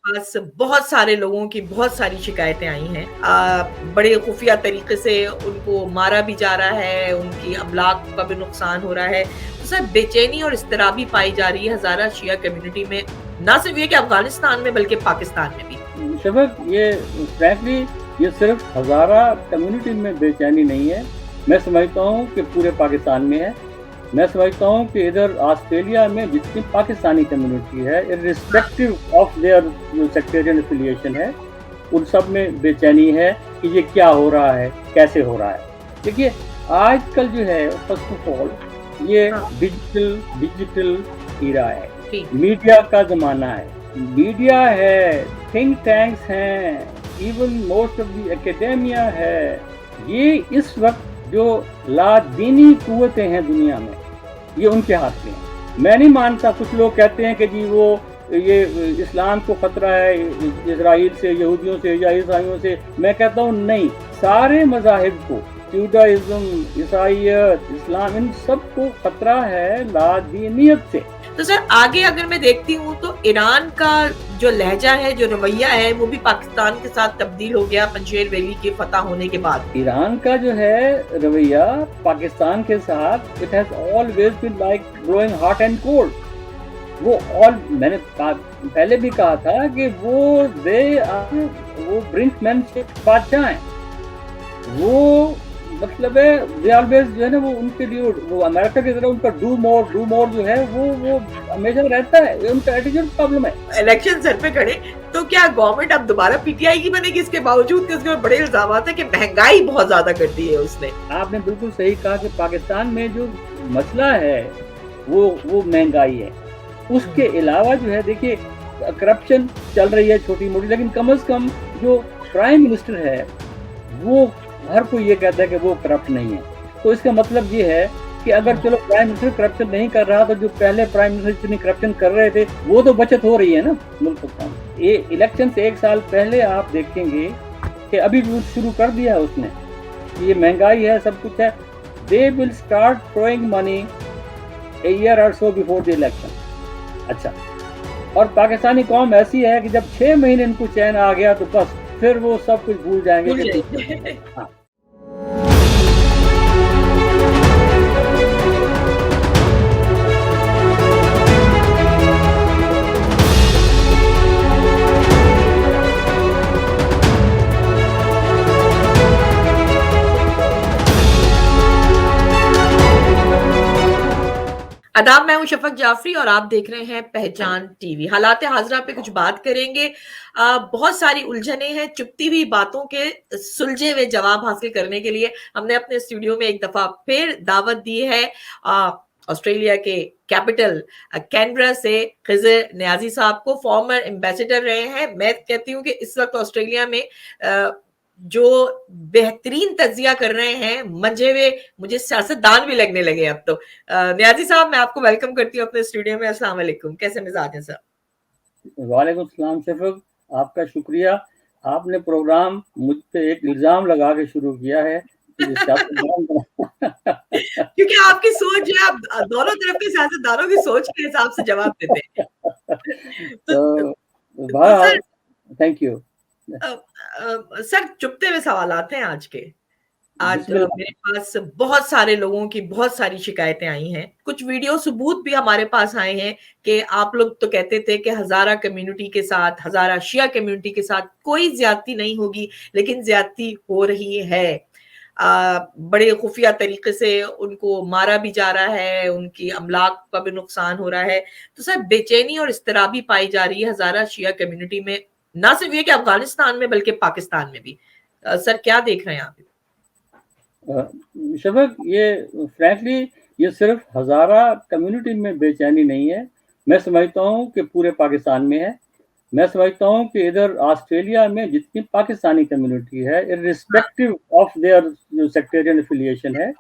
पास बहुत सारे लोगों की बहुत सारी शिकायतें आई हैं। बड़े खुफिया तरीके से उनको मारा भी जा रहा है, उनकी अमलाक का भी नुकसान हो रहा है। तो सर बेचैनी और इज़्तिराबी पाई जा रही है हज़ारा शिया कम्युनिटी में, ना सिर्फ ये कि अफ़गानिस्तान में बल्कि पाकिस्तान में भी। शफक, ये फ्रैंकली ये सिर्फ हज़ारा कम्युनिटी में बेचैनी नहीं है। मैं समझता हूँ कि पूरे पाकिस्तान में है। मैं समझता हूँ कि इधर ऑस्ट्रेलिया में जितनी पाकिस्तानी कम्युनिटी है, इर्रिस्पेक्टिव ऑफ देयर जो सेक्टेरियन एफिलिएशन है, उन सब में बेचैनी है कि ये क्या हो रहा है, कैसे हो रहा है। देखिए, आजकल जो है फर्स्ट ऑफ ऑल ये डिजिटल ईरा है, मीडिया का ज़माना है, मीडिया है, थिंक टैंक्स हैं, even most of the academia है। ये इस वक्त जो लादीनी कुव्वतें हैं दुनिया में, ये उनके हाथ में है। मैं नहीं मानता, कुछ लोग कहते हैं कि जी वो ये इस्लाम को खतरा है इजराइल से, यहूदियों से या ईसाइयों से। मैं कहता हूँ नहीं, सारे मज़ाहिब को, जुडाइज्म, ईसाइयत, इस्लाम, इन सब को खतरा है लादीनियत से। तो सर आगे अगर मैं देखती हूँ तो ईरान का जो लहजा है, जो रवैया है, वो भी पाकिस्तान के साथ तब्दील हो गया पंजशेर वैली के फतह होने के बाद। ईरान का जो है रवैया पाकिस्तान के साथ, it has always been like growing hot and cold. मैंने पहले भी कहा था कि वो ब्रिंकमैनशिप बादशाह हैं। वो मतलब है दे ऑलवेज जो है ना, वो उनके लिए वो अमेरिका की तरह उनका डू मोर जो है वो हमेशा रहता है। उनका एटीट्यूड प्रॉब्लम है। इलेक्शन सर पे खड़े तो क्या गवर्नमेंट अब दोबारा पीटीआई की बनेगी, इसके बावजूद कि उसके बड़े इल्जाम है कि महंगाई बहुत ज्यादा कर दी है उसने। आपने बिल्कुल सही कहा कि पाकिस्तान में जो मसला है वो महंगाई है। उसके अलावा जो है, देखिए, करप्शन चल रही है छोटी मोटी, लेकिन कम से कम जो प्राइम मिनिस्टर है वो, हर कोई ये कहता है कि वो करप्ट नहीं है। तो इसका मतलब ये है कि अगर चलो प्राइम मिनिस्टर करप्शन नहीं कर रहा, तो जो पहले प्राइम मिनिस्टर जितनी करप्शन कर रहे थे वो तो बचत हो रही है ना मुल्क को। ये इलेक्शन से एक साल पहले आप देखेंगे कि अभी शुरू कर दिया है उसने, ये महंगाई है, सब कुछ है। They will start throwing money a year और सो बिफोर द इलेक्शन। अच्छा, और पाकिस्तानी कौम ऐसी है कि जब 6 महीने इनको चैन आ गया तो बस फिर वो सब कुछ भूल जाएंगे। हाँ। आदाब, मैं हूं शफक जाफरी और आप देख रहे हैं पहचान टीवी। हालात हाजरा पे कुछ बात करेंगे। बहुत सारी उलझने हैं, चुपती हुई बातों के सुलझे हुए जवाब हासिल करने के लिए हमने अपने स्टूडियो में एक दफा फिर दावत दी है ऑस्ट्रेलिया के कैपिटल कैनबरा से खिज़र नियाजी साहब को। फॉर्मर एम्बेसडर रहे हैं। मैं कहती हूँ कि इस वक्त ऑस्ट्रेलिया में जो बेहतरीन तज्जिया कर रहे हैं, मंजे हुए मुझे सियासतदान भी लगने लगे अब तो। नियाजी साहब, मैं आपको वेलकम करती हूँ अपने स्टूडियो में। अस्सलाम वालेकुम, कैसे मिजाज हैं सर? वालेकुम सलाम शफक, आपका शुक्रिया। आपने प्रोग्राम मुझ पे एक इल्जाम लगा के शुरू किया है क्योंकि आपकी सोच है, आप दोनों तरफ के सियासतदानों की सोच के हिसाब से जवाब देते हैं। तो सर, थैंक यू सर चुपते हुए सवालात हैं आज के। आज मेरे पास बहुत सारे लोगों की बहुत सारी शिकायतें आई हैं। कुछ वीडियो सबूत भी हमारे पास आए हैं कि आप लोग तो कहते थे कि हज़ारा कम्युनिटी के साथ, हज़ारा शिया कम्युनिटी के साथ कोई ज्यादती नहीं होगी, लेकिन ज्यादती हो रही है। बड़े खुफिया तरीके से उनको मारा भी जा रहा है, उनकी अमलाक का भी नुकसान हो रहा है। तो सर बेचैनी और इज़्तिराबी पाई जा रही है हज़ारा शिया कम्युनिटी में, ना सिर्फ ये कि अफगानिस्तान में बल्कि पाकिस्तान में भी। सर क्या देख रहे हैं आप? शफक, ये फ्रैंकली ये सिर्फ हज़ारा कम्युनिटी में बेचैनी नहीं है। मैं समझता हूँ कि पूरे पाकिस्तान में है। मैं समझता हूँ कि इधर ऑस्ट्रेलिया में जितनी पाकिस्तानी कम्युनिटी है, इर्रिस्पेक्टिव ऑफ देयर जो सेक्टेरियन एफिलिएशन है,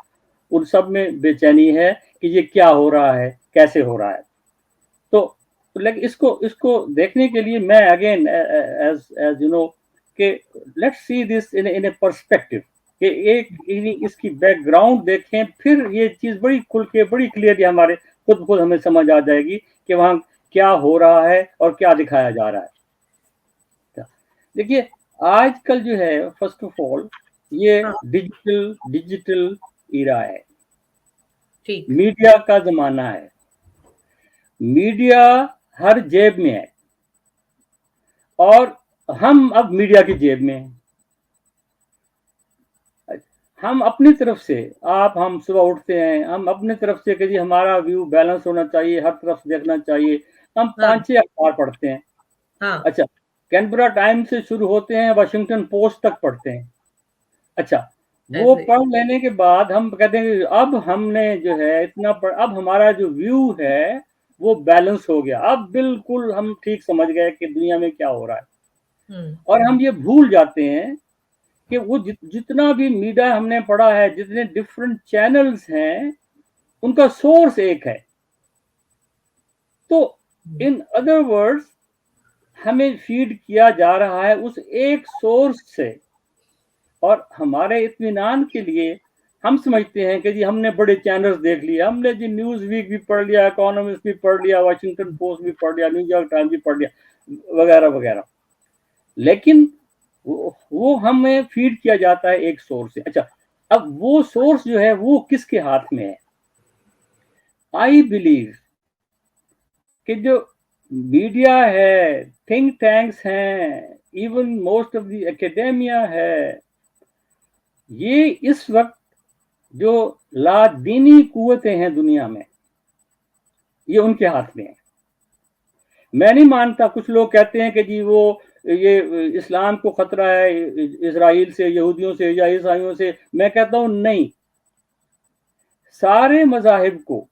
उन सब में बेचैनी है कि ये क्या हो रहा है, कैसे हो रहा है। तो लेकिन इसको देखने के लिए मैं अगेन एज यू नो कि let's see this in A perspective, कि एक इसकी बैकग्राउंड देखें, फिर ये चीज़ बड़ी खुल के बड़ी क्लियरली हमारे खुद हमें समझ आ जाएगी कि वहाँ क्या हो रहा है और क्या दिखाया जा रहा है। देखिए आजकल जो है फर्स्ट ऑफ ऑल ये हाँ, डिजिटल इरा है, ठीक। मीडिया का जमाना है, मीडिया हर जेब में है और हम अब मीडिया की जेब में हैं। हम अपनी तरफ से हम सुबह उठते हैं, हम अपनी तरफ से कि जी हमारा व्यू बैलेंस होना चाहिए, हर तरफ से देखना चाहिए, हम हाँ, 5-6 अखबार पढ़ते हैं। हाँ, अच्छा, कैनबरा टाइम्स से शुरू होते हैं, वाशिंगटन पोस्ट तक पढ़ते हैं। अच्छा, वो ऐसे। पढ़ लेने के बाद हम कहते हैं कि अब हमने जो है अब हमारा जो व्यू है वो बैलेंस हो गया, अब बिल्कुल हम ठीक समझ गए कि दुनिया में क्या हो रहा है। हुँ, और हम ये भूल जाते हैं कि वो जितना भी मीडिया हमने पढ़ा है, जितने डिफरेंट चैनल्स हैं, उनका सोर्स एक है। तो हुँ, इन अदर वर्ड्स हमें फीड किया जा रहा है उस एक सोर्स से, और हमारे इत्मीनान के लिए हम समझते हैं कि जी हमने बड़े चैनल्स देख लिए, हमने जी न्यूज वीक भी पढ़ लिया, इकोनॉमिस्ट भी पढ़ लिया, वाशिंगटन पोस्ट भी पढ़ लिया, न्यूयॉर्क टाइम्स भी पढ़ लिया, वगैरह वगैरह। लेकिन वो हमें फीड किया जाता है एक सोर्स से। अच्छा, अब वो सोर्स जो है वो किसके हाथ में है? आई बिलीव कि जो मीडिया है, थिंक टैंक्स हैं, even most of the academia है, ये इस वक्त जो लादीनी कुव्वतें हैं दुनिया में, ये उनके हाथ में है। मैं नहीं मानता, कुछ लोग कहते हैं कि जी वो ये इस्लाम को खतरा है इजराइल से, यहूदियों से या ईसाइयों से। मैं कहता हूं नहीं, सारे मजाहिब को,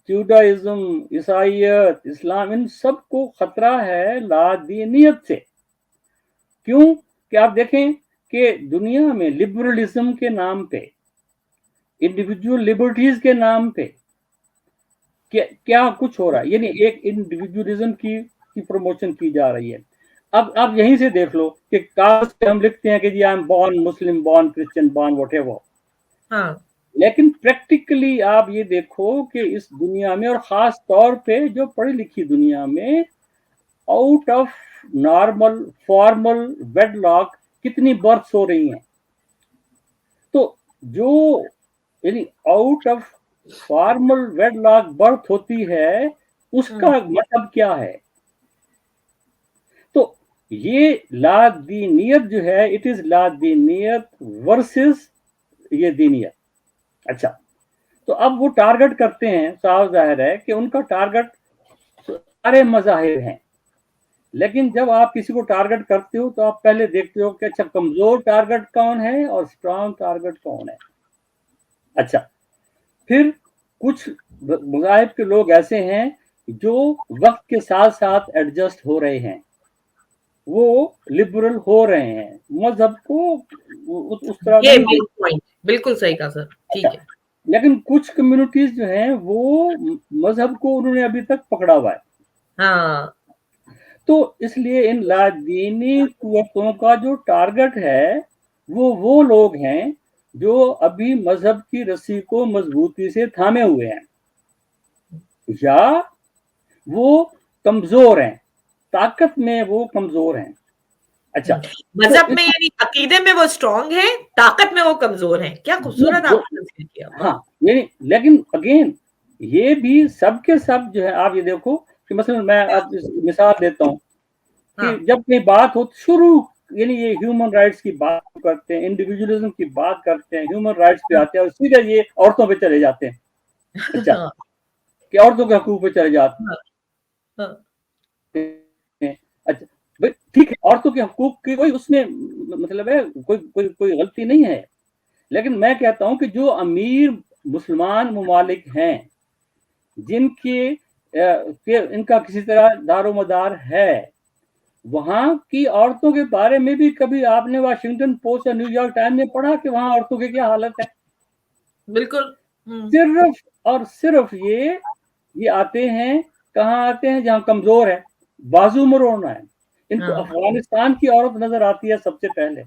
जूडाइज्म, ईसाइयत, इस्लाम, इन सब को खतरा है लादीनियत से। क्यों? कि आप देखें कि दुनिया में लिबरलिज्म के नाम पे, इंडिविजुअल लिबर्टीज के नाम पे क्या कुछ हो रहा है, यानी एक इंडिविजुअलिज्म की प्रमोशन की जा रही है। अब आप यहीं से देख लो कि कागज पे हम लिखते हैं कि जी I am born Muslim, born Christian, born whatever, हाँ, लेकिन प्रैक्टिकली आप ये देखो कि इस दुनिया में, और खास तौर पे जो पढ़ी लिखी दुनिया में, out of normal formal wedlock कितनी बर्थ्स हो रही हैं। तो जो यानी out of formal wedlock birth होती है, उसका मतलब क्या है? तो ये लादीनियत जो है, इट इज लादीनियत वर्सेस ये दीनियत। अच्छा, तो अब वो टारगेट करते हैं, साफ जाहिर है कि उनका टारगेट सारे मज़ाहिब हैं, लेकिन जब आप किसी को टारगेट करते हो तो आप पहले देखते हो कि अच्छा कमजोर टारगेट कौन है और स्ट्रांग टारगेट कौन है। अच्छा, फिर कुछ मज़ाहिब के लोग ऐसे हैं जो वक्त के साथ साथ एडजस्ट हो रहे हैं, वो लिबरल हो रहे हैं, मजहब को उस तरह ये नहीं। मेन पॉइंट बिल्कुल सही कहा सर, ठीक अच्छा, है। लेकिन कुछ कम्युनिटीज जो हैं वो मजहब को उन्होंने अभी तक पकड़ा हुआ है। हाँ, तो इसलिए इन लादीनी कुव्वतों का जो टारगेट है वो लोग हैं जो अभी मजहब की रस्सी को मजबूती से थामे हुए हैं, या वो कमजोर हैं, ताकत में वो कमजोर हैं। अच्छा, तो मजहब में यानी अकीदे में वो स्ट्रांग है, ताकत में वो कमजोर है। क्या खूबसूरत आपने तस्वीर किया। हाँ, यानी लेकिन अगेन ये भी सब के सब जो है, आप ये देखो कि मसलन मैं अब मिसाल देता हूँ कि जब कोई बात हो शुरू, यानी ये ह्यूमन राइट्स की बात करते हैं, इंडिविजुअलिज्म की बात करते हैं, ह्यूमन राइट्स पे आते हैं और सीधे ये औरतों पे चले जाते हैं। अच्छा, कि औरतों के हकूक पे चले जाते हैं। अच्छा भाई ठीक है, औरतों के हकूक की कोई उसमें मतलब है, कोई गलती नहीं है, लेकिन मैं कहता हूं कि जो अमीर मुसलमान ममालिक हैं, जिनके इनका किसी तरह दारोमदार है, वहां की औरतों के बारे में भी कभी आपने वाशिंगटन पोस्ट या न्यूयॉर्क टाइम्स में पढ़ा कि वहां औरतों की क्या हालत है? बिल्कुल। सिर्फ और सिर्फ ये आते हैं, कहाँ आते हैं? जहां कमजोर है, बाजू मरोड़ना है। इनको अफगानिस्तान की औरत नजर आती है सबसे पहले,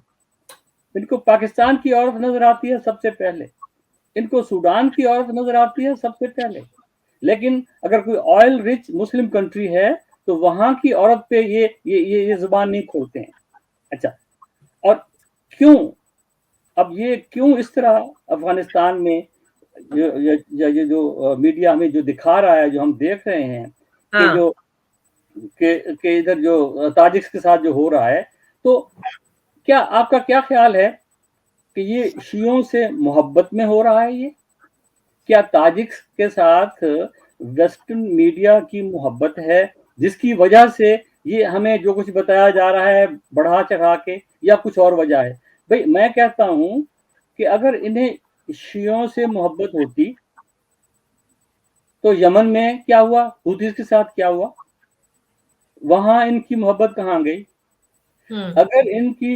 इनको पाकिस्तान की औरत नजर आती है सबसे पहले, इनको सूडान की औरत नजर आती है सबसे पहले। लेकिन अगर कोई ऑयल रिच मुस्लिम कंट्री है تو وہاں کی عورت پہ یہ زبان نہیں کھولتے ہیں. اچھا، اور کیوں اب یہ کیوں اس طرح افغانستان میں یہ جو میڈیا ہمیں جو دکھا رہا ہے، جو ہم دیکھ رہے ہیں کہ ہاں جو کہ ادھر جو تاجکس کے ساتھ جو ہو رہا ہے، تو کیا آپ کا کیا خیال ہے کہ یہ شیعوں سے محبت میں ہو رہا ہے؟ یہ کیا تاجکس کے ساتھ ویسٹرن میڈیا کی محبت ہے جس کی وجہ سے یہ ہمیں جو کچھ بتایا جا رہا ہے بڑھا چڑھا کے، یا کچھ اور وجہ ہے؟ بھئی میں کہتا ہوں کہ اگر انہیں شیعوں سے محبت ہوتی تو یمن میں کیا ہوا، حوثیز کے ساتھ کیا ہوا، وہاں ان کی محبت کہاں گئی؟ اگر ان کی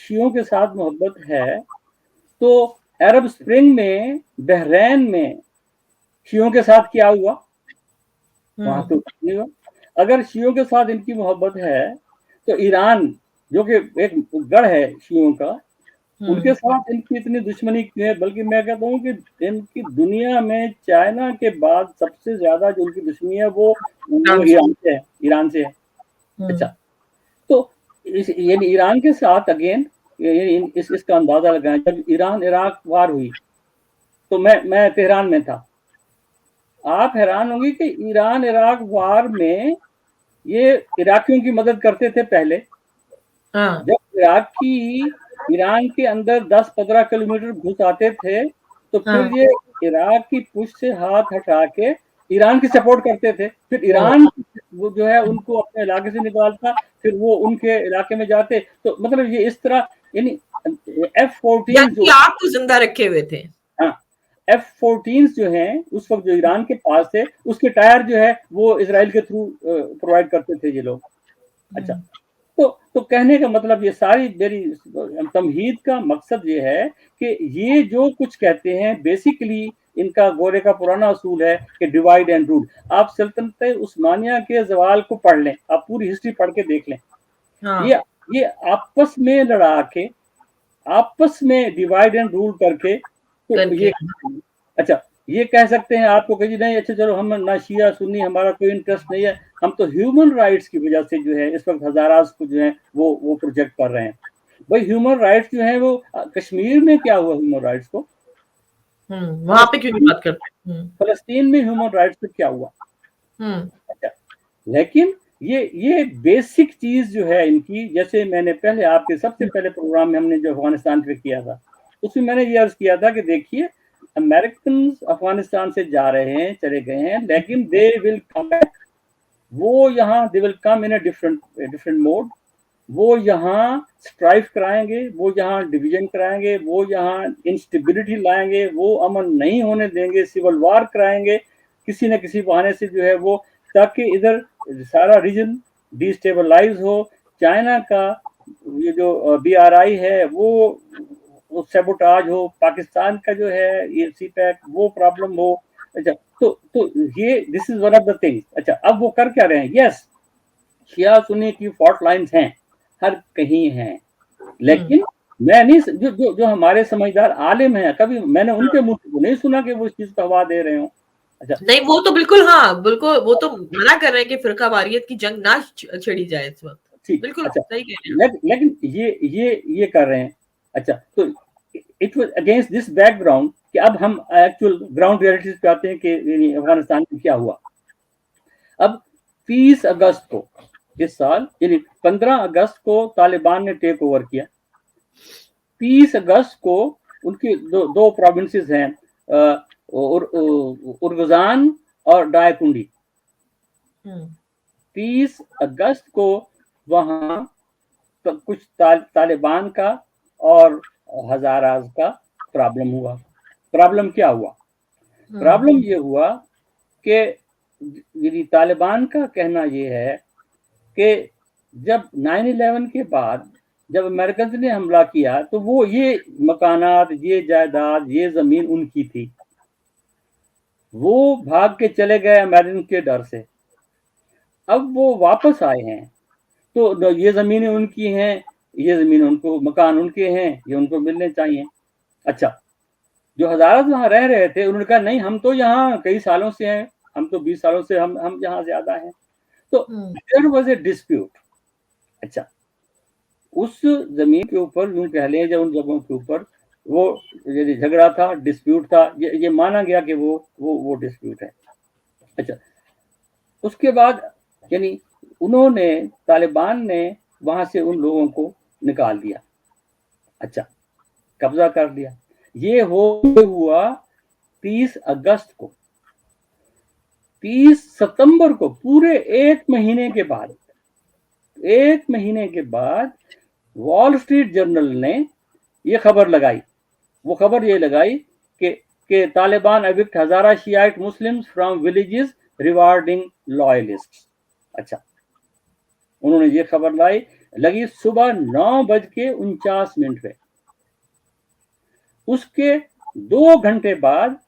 شیعوں کے ساتھ محبت ہے تو عرب اسپرنگ میں بحرین میں شیعوں کے ساتھ کیا ہوا؟ وہاں تو نہیں ہوا. اگر شیعوں کے ساتھ ان کی محبت ہے تو ایران جو کہ ایک گڑھ ہے شیعوں کا، ان کے ساتھ ان کی اتنی دشمنی کیوں ہے؟ بلکہ میں کہتا ہوں کہ ان کی دنیا میں چائنا کے بعد سب سے زیادہ جو ان کی دشمنی ہے وہ ایران سے ہے. اچھا، تو یعنی ایران کے ساتھ اگین اس کا اندازہ لگائیں، جب ایران عراق وار ہوئی تو میں تہران میں تھا. آپ حیران ہوں گے کہ ایران عراق وار میں یہ عراقیوں کی مدد کرتے تھے پہلے. جب عراقی ایران کے اندر 10-15 کلومیٹر گھس آتے تھے تو پھر یہ عراق کی پشت سے ہاتھ ہٹا کے ایران کی سپورٹ کرتے تھے. پھر ایران وہ جو ہے ان کو اپنے علاقے سے نکالتا، پھر وہ ان کے علاقے میں جاتے. تو مطلب یہ اس طرح یعنی F-14 جو آپ کو زندہ رکھے ہوئے تھے. ہاں، F-14 جو ہیں اس وقت جو ایران کے پاس تھے، اس کے ٹائر جو ہے وہ اسرائیل کے تھرو پرووائڈ کرتے تھے یہ لوگ. اچھا، تو کہنے کا مطلب یہ ساری میری تمہید کا مقصد یہ ہے کہ یہ جو کچھ کہتے ہیں بیسیکلی ان کا گورے کا پرانا اصول ہے کہ ڈیوائیڈ اینڈ رول. آپ سلطنت عثمانیہ کے زوال کو پڑھ لیں، آپ پوری ہسٹری پڑھ کے دیکھ لیں. یہ آپس میں لڑا کے، آپس میں ڈیوائیڈ اینڈ رول کر کے تو یہ اچھا یہ کہہ سکتے ہیں آپ کو کہ جی نہیں اچھا چلو ہم نہ شیعہ سنی ہمارا کوئی انٹرسٹ نہیں ہے، ہم تو ہیومن رائٹس کی وجہ سے جو ہے اس وقت ہزاراز کو جو ہے وہ پروجیکٹ کر رہے ہیں. بھائی ہیومن رائٹس جو ہیں وہ کشمیر میں کیا ہوا ہیومن رائٹس کو؟ وہاں پہ کیوں بات کرتے ہیں؟ فلسطین میں ہیومن رائٹس کو کیا ہوا؟ اچھا، لیکن یہ بیسک چیز جو ہے ان کی، جیسے میں نے پہلے آپ کے سب سے پہلے پروگرام میں ہم نے جو افغانستان پہ کیا تھا اس میں نے یہ عرض کیا تھا کہ دیکھیے امریکنز افغانستان سے جا رہے ہیں، چلے گئے ہیں، لیکن دے ول کم بیک. وہ یہاں دے ول کم ان اے ڈفرنٹ موڈ. وہ یہاں اسٹرائف کرائیں گے، وہ یہاں ڈویژن کرائیں گے، وہ یہاں انسٹیبلٹی لائیں گے، وہ امن نہیں ہونے دیں گے، سول وار کرائیں گے کسی نہ کسی بہانے سے جو ہے وہ، تاکہ ادھر سارا ریجن ڈی اسٹیبلائز ہو. چائنا کا یہ جو BRI ہے وہ سیبوٹاج ہو، پاکستان کا جو ہے یہ سی پیک وہ پرابلم ہو. اچھا، تو یہ this is one of the things. اچھا، اب وہ کر کیا رہے ہیں؟ یس، شیعہ سنی کی فالٹ لائنز ہیں، ہر کہیں ہیں، لیکن میں نہیں جو ہمارے سمجھدار عالم ہیں، کبھی میں نے ان کے منہ کو نہیں سنا کہ وہ اس چیز کو ہوا دے رہے ہوں. اچھا نہیں، وہ تو بالکل، ہاں بالکل، وہ تو منع کر رہے ہیں کہ فرقہ واریت کی جنگ نہ چھڑی جائے اس وقت. بالکل صحیح کہہ رہے ہیں. لیکن یہ کر رہے ہیں. اچھا، تو it was against this back ground کہ اب ہم ایکچوئل گراؤنڈ ریئلٹیز پہ آتے ہیں کہ افغانستان میں کیا ہوا. اب 30 اگست کو اس سال، یعنی 15 اگست کو طالبان نے ٹیک اوور کیا. 30 اگست کو ان کی دو پروونسز ہیں، ارغزان اور ڈائے کنڈی. 30 اگست کو وہاں کچھ طالبان کا اور ہزاراز کا پرابلم ہوا. پرابلم کیا ہوا؟ پرابلم یہ ہوا کہ یعنی طالبان کا کہنا یہ ہے کہ جب 9/11 کے بعد جب امریکنز نے حملہ کیا تو وہ یہ مکانات، یہ جائیداد، یہ زمین ان کی تھی، وہ بھاگ کے چلے گئے امریکن کے ڈر سے. اب وہ واپس آئے ہیں تو یہ زمینیں ان کی ہیں، یہ زمین ان کو، مکان ان کے ہیں، یہ ان کو ملنے چاہیے. اچھا، جو ہزارات وہاں رہ رہے تھے انہوں نے کہا نہیں ہم تو یہاں کئی سالوں سے ہیں، ہم تو 20 سالوں سے ہم یہاں زیادہ ہیں. तो देयर वाज ए डिस्प्यूट। अच्छा, उस जमीन के ऊपर यूं कह लें, जब उन जगहों के ऊपर वो यदि झगड़ा था, डिस्प्यूट था, ये माना गया कि वो डिस्प्यूट है। अच्छा, उसके बाद यानी उन्होंने, तालिबान ने वहां से उन लोगों को निकाल दिया। अच्छा, कब्जा कर लिया। ये हुआ 30 अगस्त को। 30 सितंबर को, पूरे एक महीने के बाद वॉल स्ट्रीट जर्नल ने ये खबर लगाई। वो खबर ये लगाई कि Taliban evict Hazara Shiite Muslims from villages rewarding loyalist. अच्छा, उन्होंने ये खबर लगी सुबह 9:49 पे। उसके 2 घंटे बाद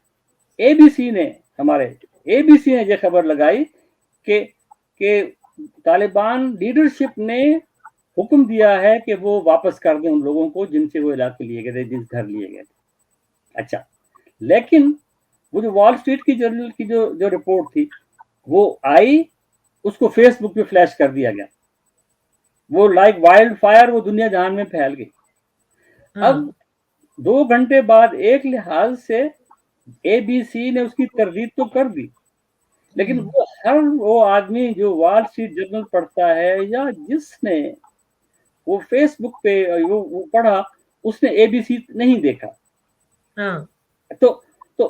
एबीसी ने ये खबर लगाई कि तालिबान लीडरशिप ने हुक्म दिया है कि वो वापस कर दें उन लोगों को जिनसे वो इलाके लिए गए थे, जिस घर लिए गए थे। अच्छा, लेकिन वो जो वॉल स्ट्रीट की जर्नल की जो रिपोर्ट थी वो आई, उसको फेसबुक पे फ्लैश कर दिया गया। वो लाइक वाइल्ड फायर वो दुनिया जहान में फैल गई। अब 2 घंटे बाद एक लिहाज से एबीसी ने उसकी तरदीद तो कर दी, लेकिन वो आदमी जो वॉल स्ट्रीट जर्नल पढ़ता है या जिसने वो फेसबुक पे वो पढ़ा, उसने एबीसी नहीं देखा। तो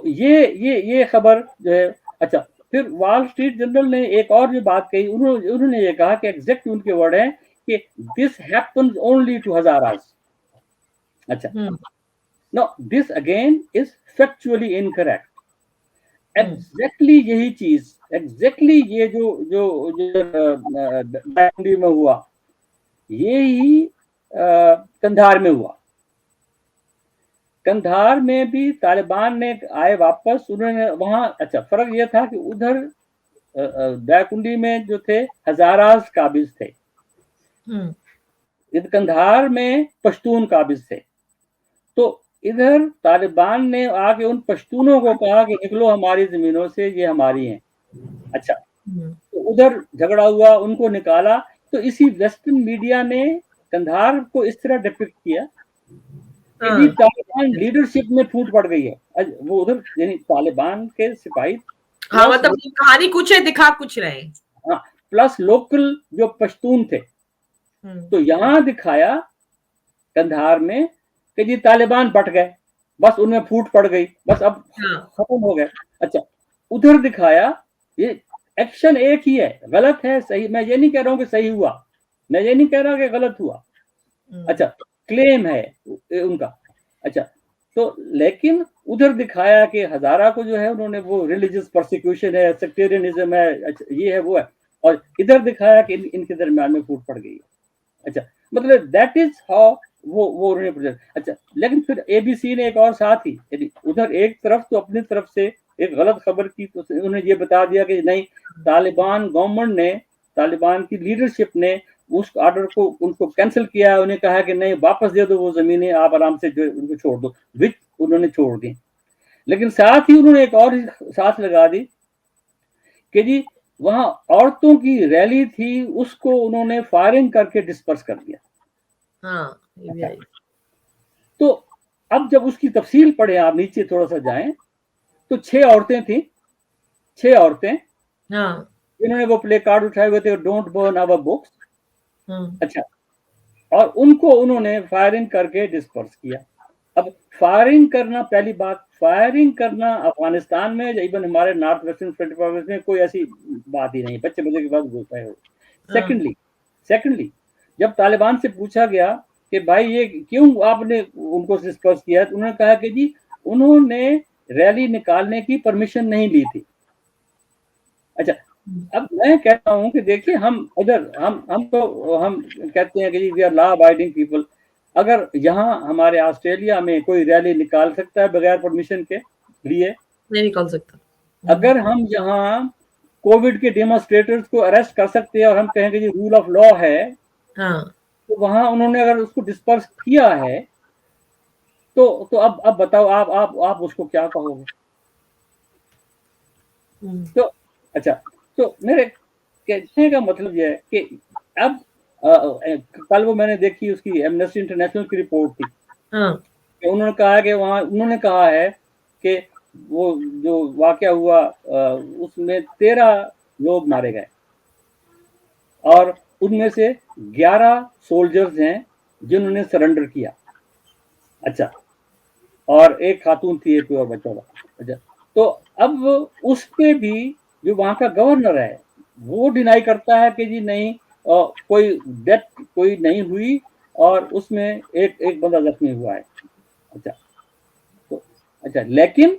ये खबर जो है। अच्छा, फिर वॉल स्ट्रीट जर्नल ने एक और जो बात कही, उन्होंने ये कहा कि एग्जैक्ट उनके वर्ड है कि this happens only to Hazaras. अच्छा, no, this again is factually incorrect. Exactly यही चीज, एग्जैक्टली ये जो दाऊदी में हुआ, ये ही कंधार में हुआ। कंधार में भी तालिबान ने आए वापस, उन्होंने वहां, अच्छा, फर्क यह था कि उधर दाकुंडी में जो थे हजारास काबिज थे, इधर कंधार में पश्तून काबिज थे। तो इधर तालिबान ने आके उन पश्तूनों को कहा कि निकलो हमारी जमीनों से, ये हमारी हैं। अच्छा, तो उधर झगड़ा हुआ, उनको निकाला। तो इसी वेस्टर्न मीडिया ने कंधार को इस तरह डिपिक्ट किया कि तालिबान लीडरशिप में फूट पड़ गई है। वो उधर यानी तालिबान के सिपाही, मतलब कहानी कुछ है, दिखा कुछ रहे। हाँ, प्लस लोकल जो पश्तून थे। तो यहां दिखाया कंधार में कि जी तालिबान बट गए, बस उनमें फूट पड़ गई, बस अब खत्म हो गए। अच्छा, उधर दिखाया ये एक्शन एक ही है, गलत है सही, मैं ये नहीं कह रहा हूं कि सही हुआ, मैं ये नहीं कह रहा कि गलत हुआ। अच्छा, क्लेम है उनका। अच्छा, तो लेकिन उधर दिखाया कि हजारा को जो है उन्होंने वो रिलीजियस परसिक्यूशन है, सेक्टेरियनिज्म है, ये है वो है, और इधर दिखाया कि इनके दरम्यान में फूट पड़ गई है। अच्छा, मतलब दैट इज हाउ वो उन्होंने प्रेजेंट। अच्छा, लेकिन फिर एबीसी ने एक और साथ ही, यदि उधर एक तरफ तो अपनी तरफ से एक गलत खबर की, तो उन्होंने ये बता दिया कि नहीं, तालिबान गवर्नमेंट ने, तालिबान की लीडरशिप ने उस ऑर्डर को उनको कैंसिल किया है, उन्हें कहा कि नहीं, वापस दे दो वो जमीनें, आप आराम से जो उनको छोड़ दो, विच उन्होंने छोड़ दी। लेकिन साथ ही उन्होंने एक और साथ लगा दी कि जी वहां औरतों की रैली थी, उसको उन्होंने फायरिंग करके डिस्पर्स कर दिया। तो अब जब उसकी तफसील पढ़े, आप नीचे थोड़ा सा जाएं, तो 6 औरतें थी, 6 औरतें जिन्होंने वो प्ले कार्ड उठाए हुए थे, डोंट बर्न आवर बुक्स। अच्छा, और उनको उन्होंने फायरिंग करके डिस्पर्स किया। अब फायरिंग करना, पहली बात, फायरिंग करना अफगानिस्तान में, इवन हमारे नॉर्थ वेस्टर्न फ्रंट प्रोविंस में कोई ऐसी बात ही नहीं, बच्चे के बाद बोलता है। सेकेंडली जब तालिबान से पूछा गया कि भाई ये क्यों आपने उनको डिस्पर्स किया, तो उन्होंने कहा कि जी उन्होंने रैली निकालने की परमिशन नहीं ली थी। अच्छा, अब मैं कहता हूं कि देखिए, हम कहते हैं कि जी we are law abiding people. अगर यहाँ हमारे ऑस्ट्रेलिया में कोई रैली निकाल सकता है बगैर परमिशन के लिए? नहीं निकाल सकता। अगर हम यहाँ कोविड के डेमोन्स्ट्रेटर्स को अरेस्ट कर सकते हैं और हम कहेंगे जी रूल ऑफ लॉ है, तो वहां उन्होंने अगर उसको डिस्पर्स किया है, तो अब बताओ, आप उसको क्या कहोगे? तो अच्छा, तो मेरे कहने का मतलब यह है कि अब कल वो मैंने देखी उसकी एमनेस्टी इंटरनेशनल की रिपोर्ट थी हाँ कि उन्होंने कहा कि वहाँ उन्होंने कहा है कि वो जो वाक़या हुआ उसमें 13 लोग मारे गए और उनमें से 11 सोल्जर्स हैं जिन्होंने सरेंडर किया। अच्छा, और एक खातून थी, एक और बच्चा था। अच्छा, तो अब उस पे भी जो वहाँ का गवर्नर है वो डिनाई करता है कि जी नहीं, कोई डेथ कोई नहीं हुई और उसमें एक एक बंदा जख्मी हुआ है। अच्छा, तो अच्छा, लेकिन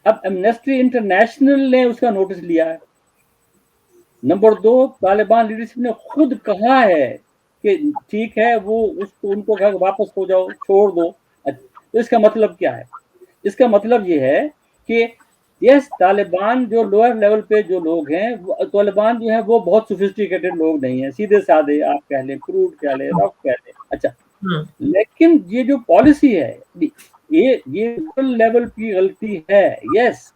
अब एमनेस्टी इंटरनेशनल ने उसका नोटिस लिया है। नंबर 2, तालिबान लीडरशिप ने खुद कहा है कि ठीक है, वो उसको उनको कहा वापस हो जाओ, छोड़ दो। तो इसका मतलब क्या है? इसका मतलब ये है कि यस, तालिबान जो लोअर लेवल पे जो लोग हैं, तालिबान जो है वो बहुत सोफिस्टिकेटेड लोग नहीं है, सीधे साधे आप कह लें, क्रूड कह लें, रफ कह लें। अच्छा, हाँ लेकिन ये जो पॉलिसी है, ये लेवल की गलती है, यस,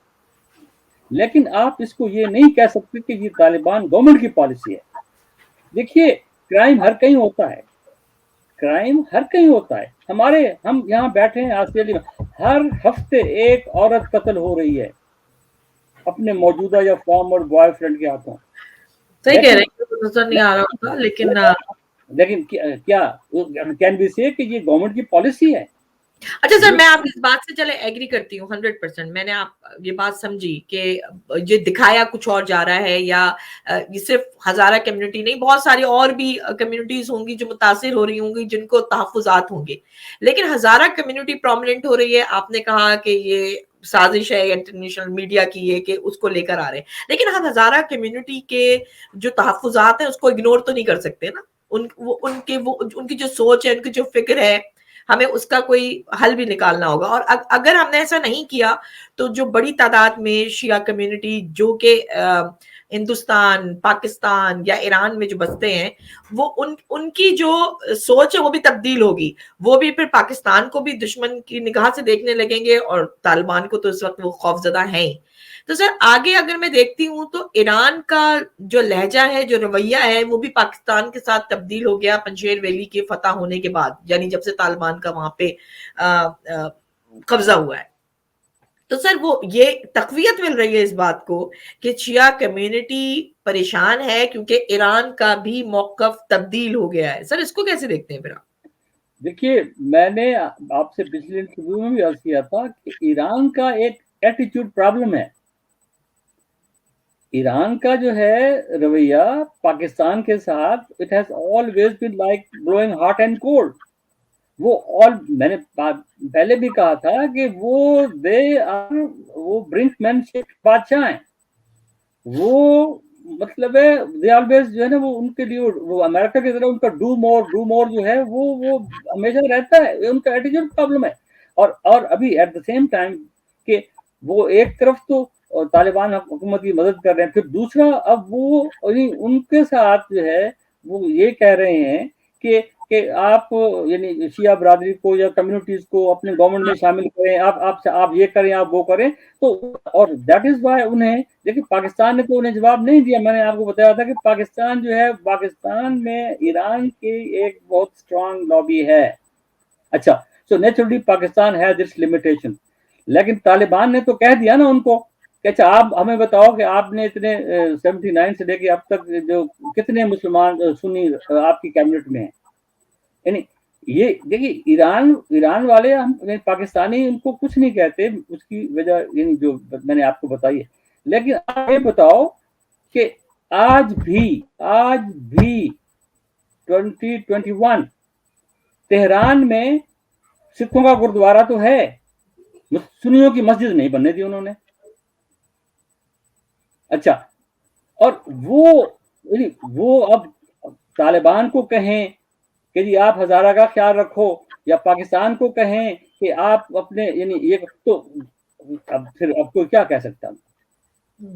लेकिन आप इसको ये नहीं कह सकते कि ये तालिबान गवर्नमेंट की पॉलिसी है। देखिए, क्राइम हर कहीं होता है, क्राइम हर कहीं होता है। हम यहाँ बैठे हैं ऑस्ट्रेलिया में, हर हफ्ते एक औरत कत्ल हो रही है अपने मौजूदा या फॉर्मर बॉयफ्रेंड के हाथों। सही कह रहे लेकिन हैं, तो नजर नहीं आ रहा होगा, लेकिन लेकिन क्या कैन बी से कि ये गवर्नमेंट की पॉलिसी है? अच्छा सर, ये मैं आप इस बात से चले एग्री करती हूँ 100%। मैंने आप ये बात समझी कि ये दिखाया कुछ और जा रहा है, या ये सिर्फ हजारा कम्युनिटी नहीं, बहुत सारी और भी कम्युनिटीज होंगी जो मुतासिर हो रही होंगी, जिनको तहफुजात होंगे, लेकिन हजारा कम्युनिटी प्रोमिनेंट हो रही है। आपने कहा कि ये साजिश है इंटरनेशनल मीडिया की, ये कि उसको लेकर आ रहे हैं, लेकिन हम हजारा कम्युनिटी के जो तहफुजात है उसको इग्नोर तो नहीं कर सकते ना। उनकी जो सोच है, उनकी जो फिक्र है, हमें उसका कोई हल भी निकालना होगा। और अगर हमने ऐसा नहीं किया तो जो बड़ी तादाद में शिया कम्युनिटी जो कि हिंदुस्तान, पाकिस्तान या ईरान में जो बसते हैं, वो उनकी जो सोच है वो भी तब्दील होगी। वो भी फिर पाकिस्तान को भी दुश्मन की निगाह से देखने लगेंगे, और तालिबान को तो इस वक्त वो खौफजदा है ही। तो सर आगे अगर मैं देखती हूँ तो ईरान का जो लहजा है, जो रवैया है, वो भी पाकिस्तान के साथ तब्दील हो गया पंजशेर वैली के फतह होने के बाद, यानी जब से तालिबान का वहां पे कब्जा हुआ है। तो सर वो ये तकवीयत मिल रही है इस बात को कि शिया कम्युनिटी परेशान है क्योंकि ईरान का भी मौकफ तब्दील हो गया है। सर इसको कैसे देखते हैं फिर आप? देखिए, मैंने आपसे पिछले इंटरव्यू में भी अर्ज किया था कि ईरान का एक एटीट्यूड प्रॉब्लम है। ईरान का जो है रवैया पाकिस्तान के साथ, it has always been like blowing hot and cold. वो ऑल मैंने पहले भी कहा था कि वो ब्रिंकमैनशिप बादशाह हैं। वो मतलब है, दे ऑलवेज जो है ना, वो उनके लिए वो अमेरिका की तरह उनका डू मोर जो है वो हमेशा रहता है, उनका एटीट्यूड प्रॉब्लम है। और अभी एट द सेम टाइम कि वो एक तरफ तो तालिबान हुकूमत की मदद कर रहे हैं, फिर दूसरा अब वो उनके साथ जो है वो ये कह रहे हैं कि आप यानी शिया बरादरी को या कम्युनिटीज को अपने गवर्नमेंट में शामिल करें, आप ये करें, आप वो करें। तो और दैट इज वाई उन्हें, देखिए, पाकिस्तान ने तो उन्हें जवाब नहीं दिया। मैंने आपको बताया था कि पाकिस्तान जो है, पाकिस्तान में ईरान की एक बहुत स्ट्रांग लॉबी है। अच्छा, so naturally Pakistan has its limitation, लेकिन तालिबान ने तो कह दिया ना उनको कि अच्छा, आप हमें बताओ कि आपने इतने 79 से लेके अब तक जो कितने मुसलमान सुन्नी आपकी कैबिनेट में है। यानी ये देखिए, ईरान वाले, हम पाकिस्तानी उनको कुछ नहीं कहते, उसकी वजह यानी जो मैंने आपको बताई है। लेकिन आप ये बताओ कि आज भी 2021 तेहरान में सिखों का गुरुद्वारा तो है, सुन्नियों की मस्जिद नहीं बनने दी उन्होंने। अच्छा, और वो अब तालिबान को कहें कि जी आप हजारा का ख्याल रखो, या पाकिस्तान को कहें कि आप अपने यानी ये, तो अब फिर अब कोई क्या कह सकता है?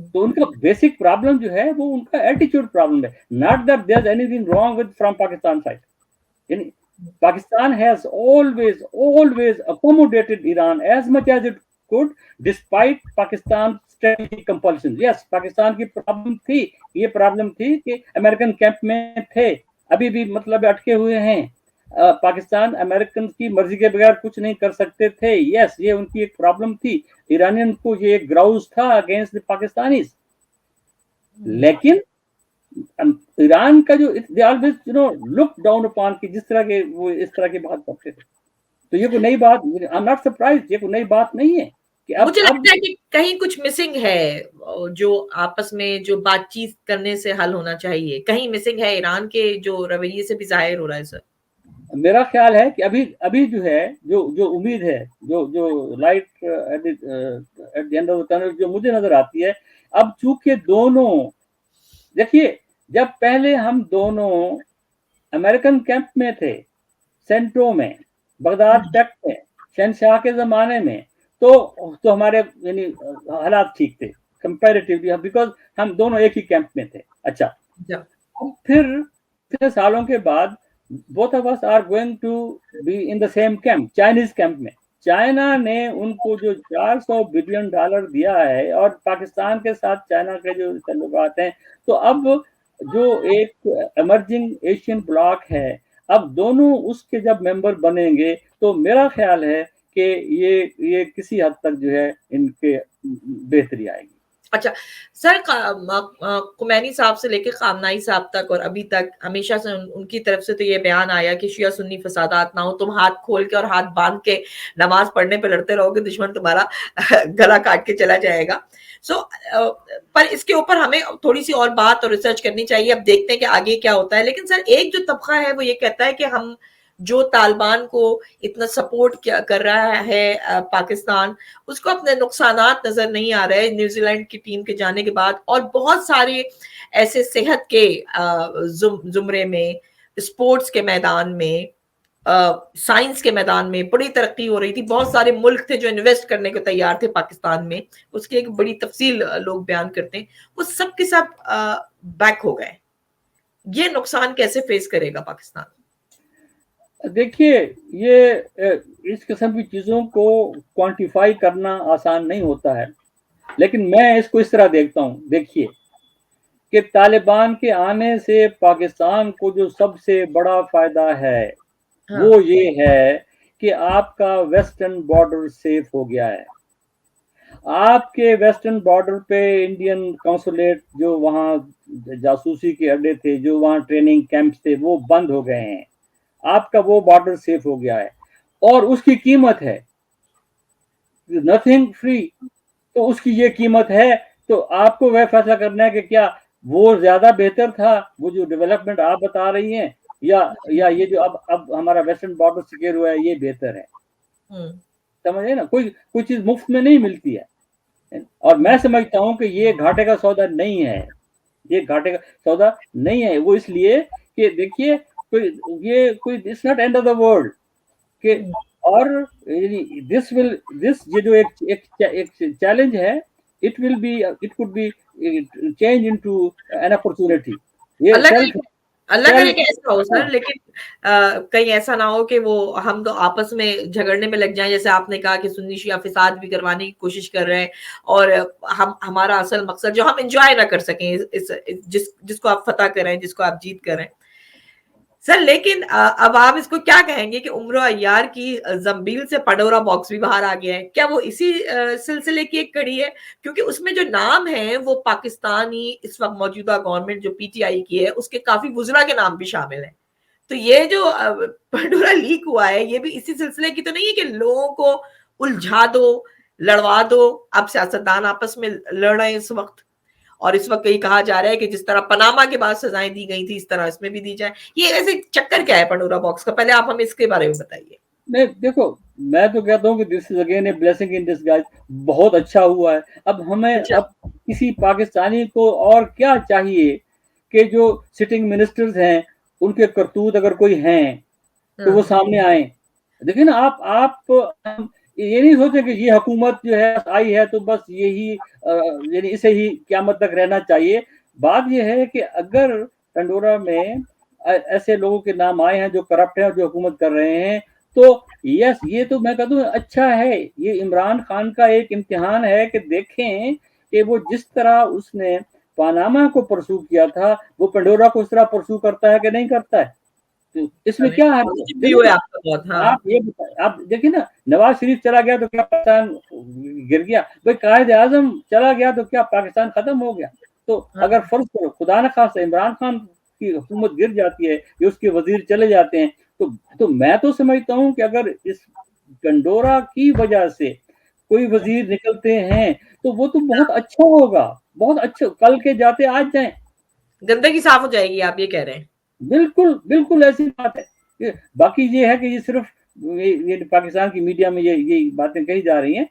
तो उनका बेसिक प्रॉब्लम जो है वो उनका एटीट्यूड प्रॉब्लम है, not that there is anything wrong with from Pakistan side. यानी Pakistan has always accommodated Iran as much as it could, despite Pakistan's strategic compulsion. Yes, Pakistan की प्रॉब्लम थी, ये प्रॉब्लम थी कि अमेरिकन कैंप में थे, अभी भी मतलब अटके हुए हैं। पाकिस्तान अमेरिकन की मर्जी के बगैर कुछ नहीं कर सकते थे। यस, ये उनकी एक प्रॉब्लम थी। ईरानियन को ये एक ग्राउज था अगेंस्ट द पाकिस्तानीज, लेकिन ईरान का जो they always look down upon की जिस तरह के वो इस तरह की बात करते थे, तो ये कोई नई बात, आई एम नॉट सरप्राइज, ये कोई नई बात नहीं है कि मुझे लगता है कि कहीं कुछ मिसिंग है, जो आपस में जो बातचीत करने से हल होना चाहिए, कहीं मिसिंग है, ईरान के जो रवैये से भी जाहिर हो रहा है। सर, मेरा ख्याल है कि अभी अभी जो है, जो उम्मीद है, जो light at the end of the tunnel जो मुझे नजर आती है, अब चूंकि दोनों, देखिए, जब पहले हम दोनों अमेरिकन कैंप में थे, सेंट्रो में, बगदाद पैक्ट में, शहनशाह के जमाने में, तो हमारे यानी हालात ठीक थे कंपैरेटिवली, बिकॉज हम दोनों एक ही कैंप में थे। अच्छा, अब फिर सालों के बाद both of us are going to be in the same camp, Chinese camp में। चाइना ने उनको जो $400 बिलियन दिया है, और पाकिस्तान के साथ चाइना के जो ताल्लुकात हैं, तो अब जो एक एमर्जिंग एशियन ब्लॉक है, अब दोनों उसके जब मेंबर बनेंगे, तो मेरा ख्याल है कि ये किसी हद तक जो है इनके बेहतरी आएगी। अच्छा सर, खुमैनी साहब से लेकर खामनाई साहब तक और अभी तक हमेशा से उनकी तरफ से तो ये बयान आया कि शिया सुन्नी फसादात ना हो, तुम हाथ खोल के और हाथ बांध के नमाज पढ़ने पे लड़ते रहोगे, दुश्मन तुम्हारा गला काट के चला जाएगा। पर इसके ऊपर हमें थोड़ी सी और बात और रिसर्च करनी चाहिए। अब देखते हैं कि आगे क्या होता है। लेकिन सर, एक जो तबका है वो ये कहता है कि हम जो तालिबान को इतना सपोर्ट कर रहा है पाकिस्तान, उसको अपने नुकसानात नजर नहीं आ रहे न्यूजीलैंड की टीम के जाने के बाद, और बहुत सारे ऐसे सेहत के जुमरे में, स्पोर्ट्स के मैदान में, साइंस के मैदान में बड़ी तरक्की हो रही थी। बहुत सारे मुल्क थे जो इन्वेस्ट करने को तैयार थे पाकिस्तान में, उसकी एक बड़ी तफसील लोग बयान करते हैं, वो सब के सब बैक हो गए। ये नुकसान कैसे फेस करेगा पाकिस्तान? देखिए, ये इस किस्म की चीज़ों को क्वांटिफाई करना आसान नहीं होता है, लेकिन मैं इसको इस तरह देखता हूँ। देखिए कि तालिबान के आने से पाकिस्तान को जो सबसे बड़ा फायदा है, हाँ, वो ये है कि आपका वेस्टर्न बॉर्डर सेफ हो गया है। आपके वेस्टर्न बॉर्डर पे इंडियन कॉन्सुलेट, जो वहाँ जासूसी के अड्डे थे, जो वहाँ ट्रेनिंग कैंप्स थे, वो बंद हो गए हैं। आपका वो बॉर्डर सेफ हो गया है, और उसकी कीमत है नथिंग फ्री, तो उसकी ये कीमत है। तो आपको वह फैसला करना है कि क्या वो ज्यादा बेहतर था, वो जो डेवलपमेंट आप बता रही हैं, या ये जो अब हमारा वेस्टर्न बॉर्डर सिक्योर हुआ है, ये बेहतर है। समझे ना, कोई चीज मुफ्त में नहीं मिलती है, और मैं समझता हूं कि ये घाटे का सौदा नहीं है, ये घाटे का सौदा नहीं है। वो इसलिए कि देखिए, कोई it's not end of the world के, और दिस ये जो एक चैलेंज है, it could be change into an opportunity. ये अल्लाह करे कि ऐसा हो सर, लेकिन कहीं ऐसा ना हो कि वो हम तो आपस में झगड़ने में लग जाएं, जैसे आपने कहा कि सुन्नी शिया फिसाद भी करवाने की कोशिश कर रहे हैं, और हमारा असल मकसद जो हम एंजॉय ना कर सकें जिसको आप फतह कर रहे हैं, जिसको आप जीत कर रहे हैं सर। लेकिन अब आप इसको क्या कहेंगे कि उम्र अय्यार की जंबील से पंडोरा बॉक्स भी बाहर आ गया है? क्या वो इसी सिलसिले की एक कड़ी है? क्योंकि उसमें जो नाम है वो पाकिस्तानी इस वक्त मौजूदा गवर्नमेंट जो पीटीआई की है, उसके काफी वुज़रा के नाम भी शामिल हैं। तो ये जो पंडोरा लीक हुआ है, ये भी इसी सिलसिले की तो नहीं है कि लोगों को उलझा दो, लड़वा दो? अब सियासतदान आपस में लड़ रहे हैं इस वक्त, और इस वक्त कहीं कहा जा रहा है कि जिस तरह पनामा के बाद सजाएं दी गई थी, इस तरह इसमें भी दी जाए। ये ऐसे चक्कर क्या है पंडोरा बॉक्स का? पहले आप हमें इसके बारे में बताइए। नहीं, देखो, मैं तो कहता हूँ कि this is again a blessing in disguise. बहुत अच्छा हुआ है। अब हमें अब किसी पाकिस्तानी को और क्या चाहिए कि जो सिटिंग मिनिस्टर्स हैं, उनके करतूत अगर कोई हैं तो वो सामने आए। देखिए ना, आप ये नहीं सोचे कि ये हुकूमत जो है आई है तो बस यही यानी इसे ही क़यामत तक रहना चाहिए। बात ये है कि अगर पंडोरा में ऐसे लोगों के नाम आए हैं जो करप्ट हैं और जो हुकूमत कर रहे हैं, तो यस, ये तो मैं कहता हूँ अच्छा है। ये इमरान खान का एक इम्तिहान है कि देखें کہ وہ جس طرح اس نے پاناما کو پرسو کیا تھا وہ پنڈورا کو اس طرح پرسو کرتا ہے کہ نہیں کرتا ہے؟ تو اس میں کیا ہے؟ آپ یہ بتائیں، آپ دیکھیں نا، نواز شریف چلا گیا تو کیا پاکستان گر گیا؟ بھائی قائد اعظم چلا گیا تو کیا پاکستان ختم ہو گیا؟ تو اگر فرض کرو خدا نہ خواستہ عمران خان کی حکومت گر جاتی ہے یا اس کے وزیر چلے جاتے ہیں تو میں تو سمجھتا ہوں کہ اگر اس گنڈورا کی وجہ سے کوئی وزیر نکلتے ہیں تو وہ تو بہت اچھا ہوگا، بہت اچھا، کل کے جاتے آج جائیں، گندگی صاف ہو جائے گی، آپ یہ کہہ رہے ہیں؟ بالکل بالکل ایسی بات ہے۔ باقی یہ ہے کہ یہ صرف یہ پاکستان کی میڈیا میں یہ باتیں کہی جا رہی ہیں،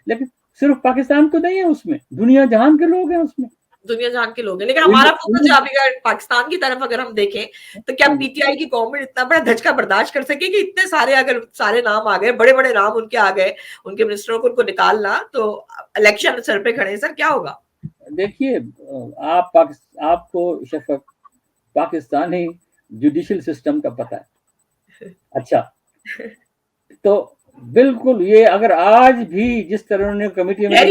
لیکن صرف پاکستان تو نہیں ہے اس میں، دنیا جہان کے لوگ ہیں اس میں، دنیا جہان کے لوگ ہیں، لیکن ہمارا فوکس جو اگر پاکستان کی طرف اگر ہم دیکھیں تو کیا پی ٹی آئی کی گورنمنٹ اتنا بڑا دھچکا برداشت کر سکے کہ اتنے سارے اگر سارے نام آ گئے، بڑے بڑے نام ان کے آ گئے، ان کے منسٹروں کو ان کو نکالنا، تو الیکشن سر پہ کھڑے، سر کیا ہوگا؟ دیکھیے آپ کو شفق پاکستانی جوڈیشل سسٹم کا پتہ ہے، اچھا تو بالکل یہ اگر آج بھی جس طرح انہوں نے کمیٹی میں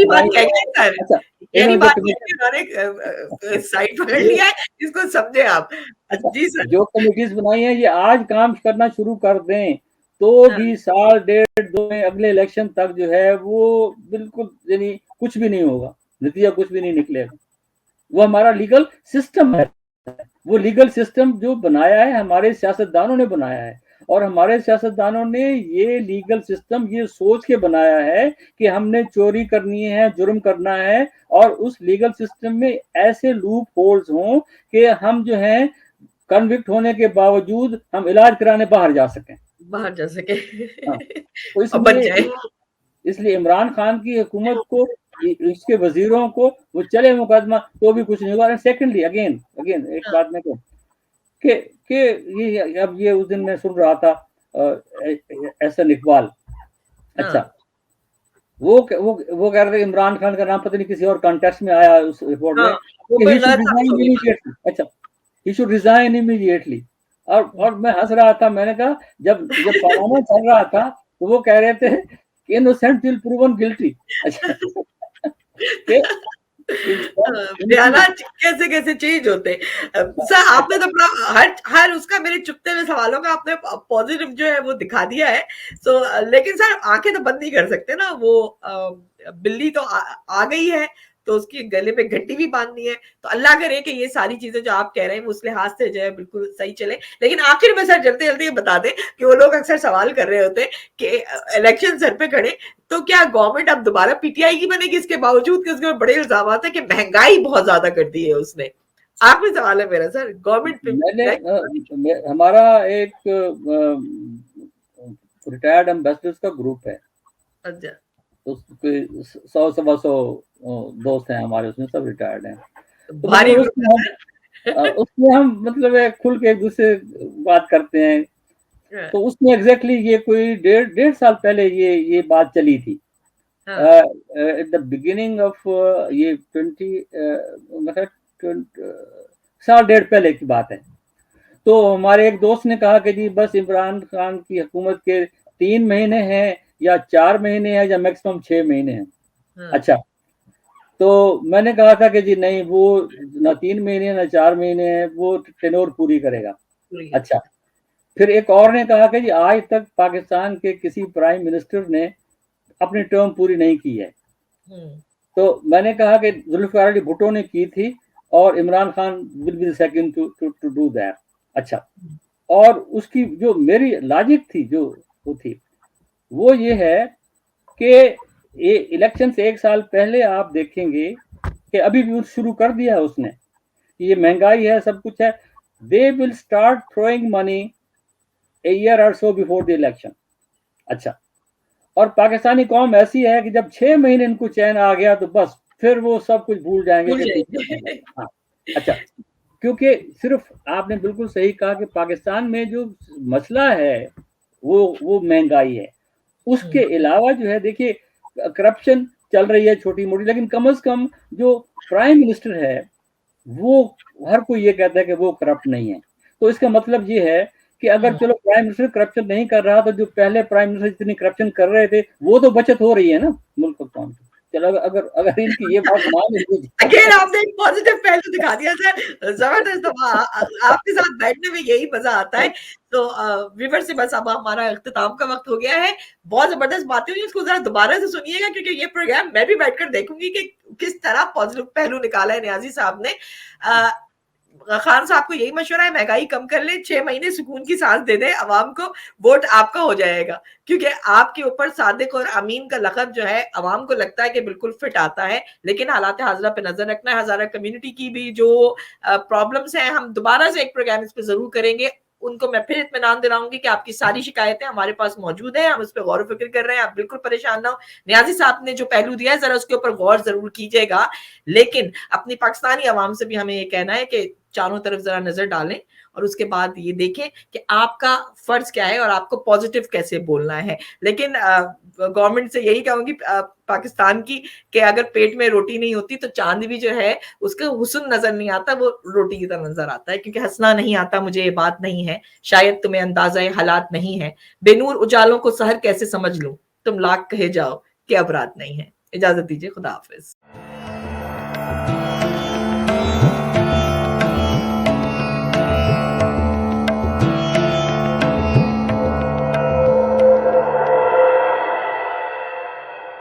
جو کمیٹیز بنائی ہیں یہ آج کام کرنا شروع کر دیں تو بھی سال ڈیڑھ دو میں اگلے الیکشن تک جو ہے وہ بالکل یعنی کچھ بھی نہیں ہوگا، نتیجہ کچھ بھی نہیں نکلے گا۔ وہ ہمارا لیگل سسٹم ہے، وہ لیگل سسٹم جو بنایا ہے ہمارے سیاستدانوں نے بنایا ہے، اور ہمارے سیاستدانوں نے یہ لیگل سسٹم یہ سوچ کے بنایا ہے کہ ہم نے چوری کرنی ہے، جرم کرنا ہے، اور اس لیگل سسٹم میں ایسے لوپ ہولز ہوں کہ ہم جو ہیں کنوکٹ ہونے کے باوجود ہم علاج کرانے باہر جا سکیں۔ تو اس لیے عمران خان کی حکومت کو، اس کے وزیروں کو وہ چلے مقدمہ تو بھی کچھ نہیں ہوگا۔ سیکنڈلی اگین ایک بات میں کہوں کہ یہ اب یہ اس دن میں سن رہا تھا احسن اقبال، اچھا وہ کہہ رہے تھے عمران خان کا نام پتہ نہیں کسی اور کانٹیکسٹ میں آیا اس رپورٹ میں، اچھا he should resign immediately، اور میں ہنس رہا تھا، میں نے کہا جب پاناما چل رہا تھا تو وہ کہہ رہے تھے کہ innocent till proven guilty، بیانات کیسے چینج ہوتے سر؟ آپ نے تو اپنا ہر اس کا میرے چپتے ہوئے سوالوں کا آپ نے پازیٹیو جو ہے وہ دکھا دیا ہے، سو لیکن سر آنکھیں تو بند نہیں کر سکتے نا، وہ بلی تو آ گئی ہے تو اس کی گلے پہ گھنٹی بھی باندھنی ہے، تو اللہ کرے کہ یہ ساری چیزیں جو آپ کہہ رہے ہیں اس لحاظ سے جو ہے بالکل صحیح چلے۔ لیکن آخر میں سر جلدی یہ بتا دیں کہ وہ لوگ اکثر سوال کر رہے ہوتے کہ الیکشن سر پہ کھڑے تو کیا گورنمنٹ اب دوبارہ پی ٹی آئی کی بنے گی، اس کے باوجود کہ اس کے بڑے الزامات ہیں کہ مہنگائی بہت زیادہ کر دی ہے اس نے؟ آخری سوال ہے میرا سر، گورنمنٹ ہمارا ایک ریٹائرڈ ایمبیسڈرز کا گروپ ہے، 100 دوست ہیں ہمارے، اس میں سب ریٹائرڈ ہیں، اس میں ہم مطلب کھل کے ایک دوسرے بات کرتے ہیں، تو اس میں ایگزیکٹلی یہ کوئی ڈیڑھ سال پہلے یہ بات چلی تھی، ایٹ دا بگننگ آف یہ 20 سال ڈیڑھ پہلے کی بات ہے۔ تو ہمارے ایک دوست نے کہا کہ جی بس عمران خان کی حکومت کے 3 مہینے ہیں یا 4 مہینے ہیں یا میکسیمم 6 مہینے ہیں، اچھا تو میں نے کہا تھا کہ جی نہیں، وہ نہ 3 مہینے نہ 4 مہینے ہیں، وہ ٹینور پوری کرے گا، اچھا پھر ایک اور نے کہا کہ جی آج تک پاکستان کے کسی پرائم منسٹر نے اپنی ٹرم پوری نہیں کی ہے، تو میں نے کہا کہ ذوالفقار علی بھٹو نے کی تھی اور Imran Khan will be the second to do that، اچھا اور اس کی جو میری لاجک تھی جو وہ تھی وہ یہ ہے کہ الیکشن سے 1 سال پہلے آپ دیکھیں گے کہ ابھی بھی شروع کر دیا اس نے، یہ مہنگائی ہے، سب کچھ ہے، they will start throwing money a year or so before the election، اچھا اور پاکستانی قوم ایسی ہے کہ جب 6 مہینے ان کو چین آ گیا تو بس پھر وہ سب کچھ بھول جائیں گے۔ ہاں اچھا کیونکہ صرف آپ نے بالکل صحیح کہا کہ پاکستان میں جو مسئلہ ہے وہ مہنگائی ہے، اس کے علاوہ جو ہے دیکھیے کرپشن چل رہی ہے چھوٹی موٹی، لیکن کم از کم جو پرائم منسٹر ہے وہ ہر کوئی یہ کہتا ہے کہ وہ کرپٹ نہیں ہے، تو اس کا مطلب یہ ہے کہ اگر چلو پرائم منسٹر کرپشن نہیں کر رہا تو جو پہلے پرائم منسٹر جتنی کرپشن کر رہے تھے وہ تو بچت ہو رہی ہے نا ملک کو، चलो अगर अगर इनकी ये बात मान ली जाए अगेन आपने एक पॉजिटिव पहलू दिखा दिया सर, जबरदस्त। आपके साथ बैठने में यही मजा आता है। तो व्यूअर से बस अब हमारा इख्तिताम का वक्त हो गया है। बहुत जबरदस्त बातें हुई, इसको जरा दोबारा से सुनिएगा, क्योंकि ये प्रोग्राम मैं भी बैठकर देखूंगी कि किस तरह पॉजिटिव पहलू निकाला है नियाजी साहब ने। खान साहब को यही मशवरा है, महंगाई कम कर ले, 6 महीने सुकून की सांस दे दे अवाम को, वोट आपका हो जाएगा, क्योंकि आपके ऊपर सादिक और अमीन का लक़ब जो है अवाम को लगता है कि बिल्कुल फिट आता है। लेकिन हालात हाज़िरा पे नजर रखना है। हज़ारा कम्युनिटी की भी जो प्रॉब्लम्स हैं, हम दोबारा से एक प्रोग्राम इस पे जरूर करेंगे। उनको मैं फिर इत्मीनान दिलाऊंगी कि आपकी सारी शिकायतें हमारे पास मौजूद है, हम उस पर गौर फिक्र कर रहे हैं, आप बिल्कुल परेशान ना हो। नियाजी साहब ने जो पहलू दिया है जरा उसके ऊपर गौर जरूर कीजिएगा, लेकिन अपनी पाकिस्तानी अवाम से भी हमें ये कहना है कि चारों तरफ जरा नजर डालें और उसके बाद ये देखें कि आपका फर्ज क्या है और आपको पॉजिटिव कैसे बोलना है। लेकिन गवर्नमेंट से यही कहूंगी पाकिस्तान की, कि अगर पेट में रोटी नहीं होती तो चांद भी जो है उसका हुस्न नजर नहीं आता, वो रोटी की तरह नजर आता है। क्योंकि हंसना नहीं आता मुझे, ये बात नहीं है, शायद तुम्हें अंदाजा हालात नहीं है, बेनूर उजालों को सहर कैसे समझ लूं, तुम लाख कहे जाओ कि अपराध नहीं है। इजाजत दीजिए, खुदा हाफिज।